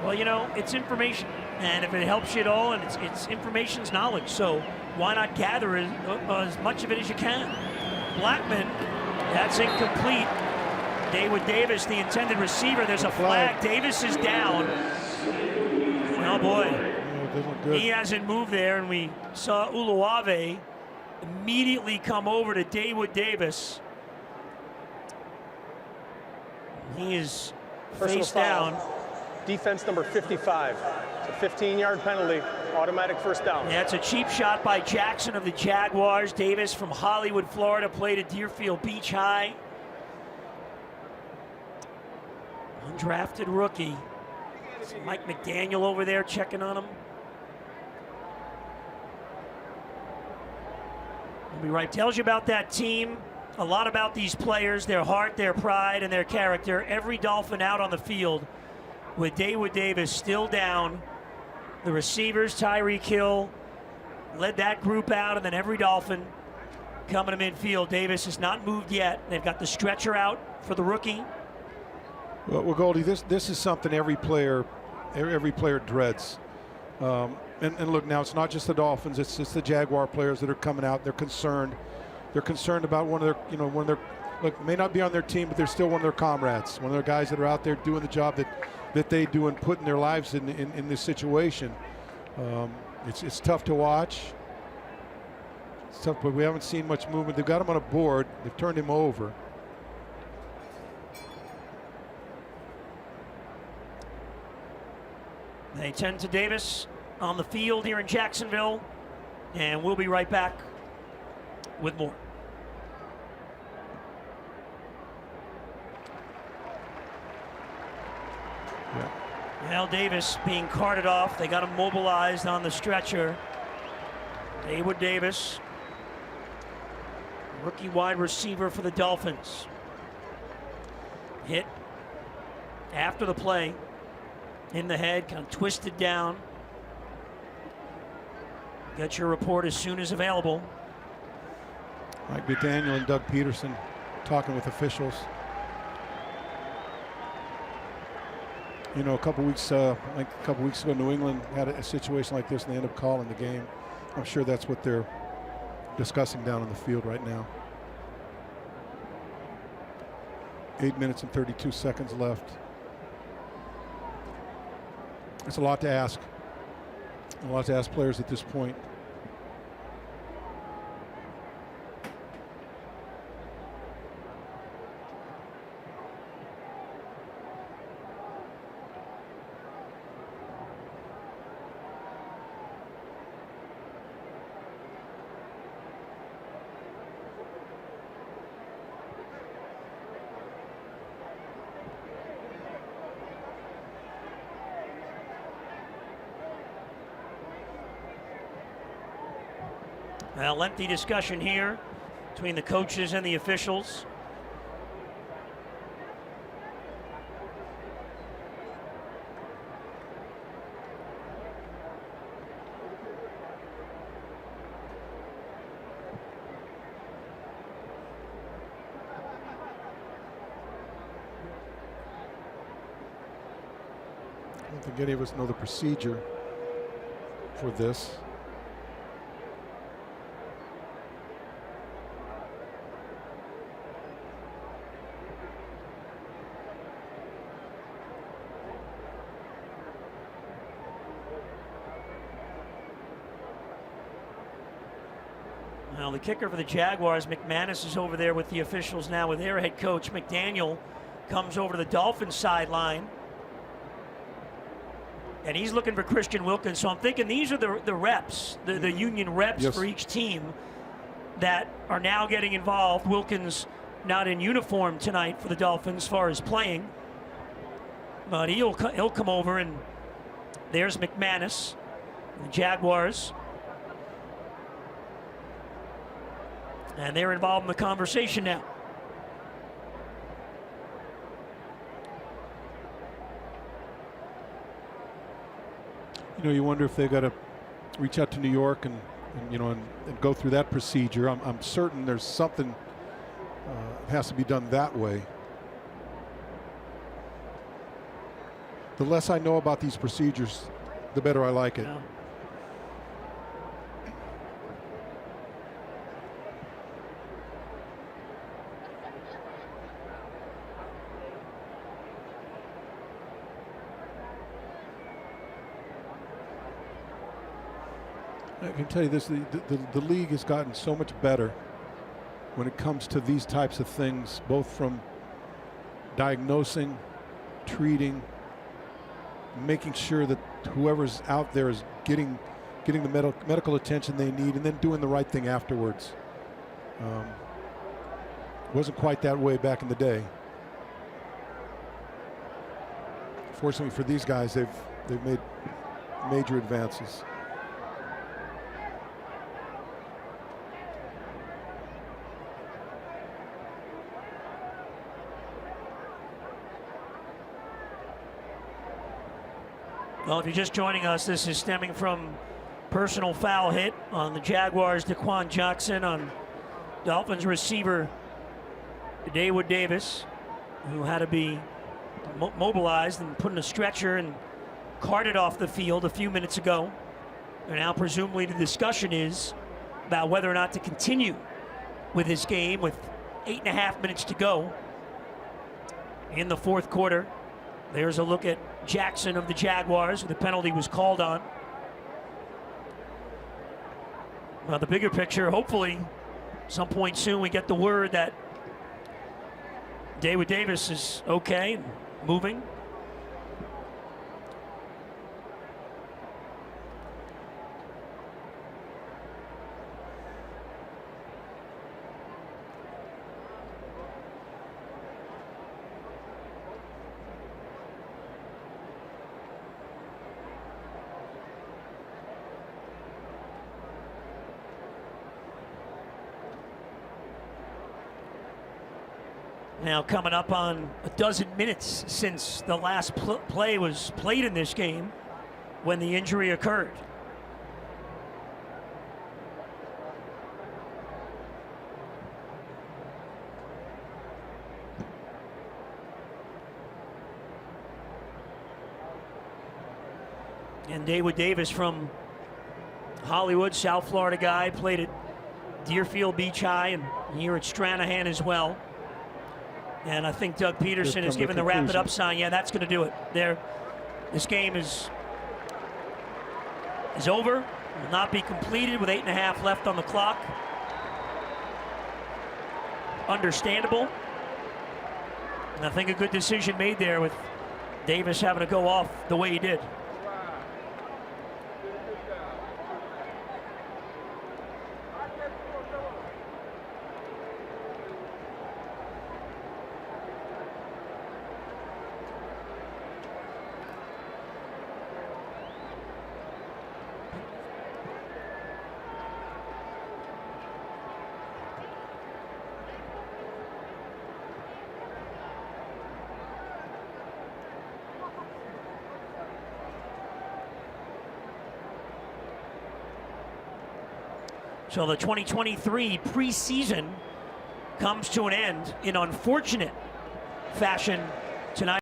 Well, you know, it's information, and if it helps you at all, and it's information's knowledge, so why not gather as much of it as you can? Blackman, that's incomplete. Daewood Davis, the intended receiver. There's a flag. Davis is down. Oh boy, he hasn't moved there, and we saw Uluave immediately come over to Daewood Davis. He is face down. Defense number 55. It's a 15-yard penalty, automatic first down. Yeah, it's a cheap shot by Jackson of the Jaguars. Davis from Hollywood, Florida, played at Deerfield Beach High. Undrafted rookie. Mike McDaniel over there checking on him. We'll be right. Tells you about that team. A lot about these players, their heart, their pride, and their character. Every Dolphin out on the field with Daewood Davis still down. The receivers, Tyreek Hill, led that group out, and then every Dolphin coming to midfield. Davis has not moved yet. They've got the stretcher out for the rookie. Well, Goldie, this is something every player dreads. And look, now it's not just the Dolphins; it's the Jaguar players that are coming out. They're concerned. They're concerned about one of their, look, may not be on their team, but they're still one of their comrades, one of their guys that are out there doing the job that they do and putting their lives in this situation. It's tough to watch. It's tough, but we haven't seen much movement. They've got him on a board. They've turned him over. They tend to Davis on the field here in Jacksonville, and we'll be right back with more. Yeah. Well, Davis being carted off. They got him mobilized on the stretcher. Daewood Davis, rookie wide receiver for the Dolphins. Hit after the play in the head, kind of twisted down. Get your report as soon as available. Mike McDaniel and Doug Peterson talking with officials. You know, a couple weeks ago, New England had a situation like this, and they ended up calling the game. I'm sure that's what they're discussing down on the field right now. 8 minutes and 32 seconds left. It's a lot to ask. A lot to ask players at this point. Well, lengthy discussion here between the coaches and the officials. I don't think any of us know the procedure for this. Now the kicker for the Jaguars, McManus, is over there with the officials now with their head coach. McDaniel comes over to the Dolphins sideline. And he's looking for Christian Wilkins. So I'm thinking these are the reps, the union reps for each team that are now getting involved. Wilkins not in uniform tonight for the Dolphins as far as playing. But he'll come over, and there's McManus, the Jaguars. And they're involved in the conversation now. You know, you wonder if they've got to reach out to New York and go through that procedure. I'm certain there's something has to be done that way. The less I know about these procedures, the better I like it. Yeah. I can tell you this, the league has gotten so much better when it comes to these types of things, both from diagnosing, treating, making sure that whoever's out there is getting the medical attention they need, and then doing the right thing afterwards. Wasn't quite that way back in the day. Fortunately for these guys, they've made major advances. Well, if you're just joining us, this is stemming from personal foul hit on the Jaguars' Daquan Jackson on Dolphins receiver Daewood Davis, who had to be mobilized and put in a stretcher and carted off the field a few minutes ago. And now presumably the discussion is about whether or not to continue with this game with 8.5 minutes to go in the fourth quarter. There's a look at Jackson of the Jaguars. The penalty was called on. Well, the bigger picture, hopefully, some point soon we get the word that Daewood Davis is okay and moving. Now coming up on a dozen minutes since the last play was played in this game when the injury occurred. And Daewood Davis from Hollywood, South Florida guy, played at Deerfield Beach High and here at Stranahan as well. And I think Doug Peterson has given the wrap it up sign. Yeah, that's going to do it. There, this game is over. Will not be completed with 8.5 left on the clock. Understandable. And I think a good decision made there with Davis having to go off the way he did. So the 2023 preseason comes to an end in unfortunate fashion tonight.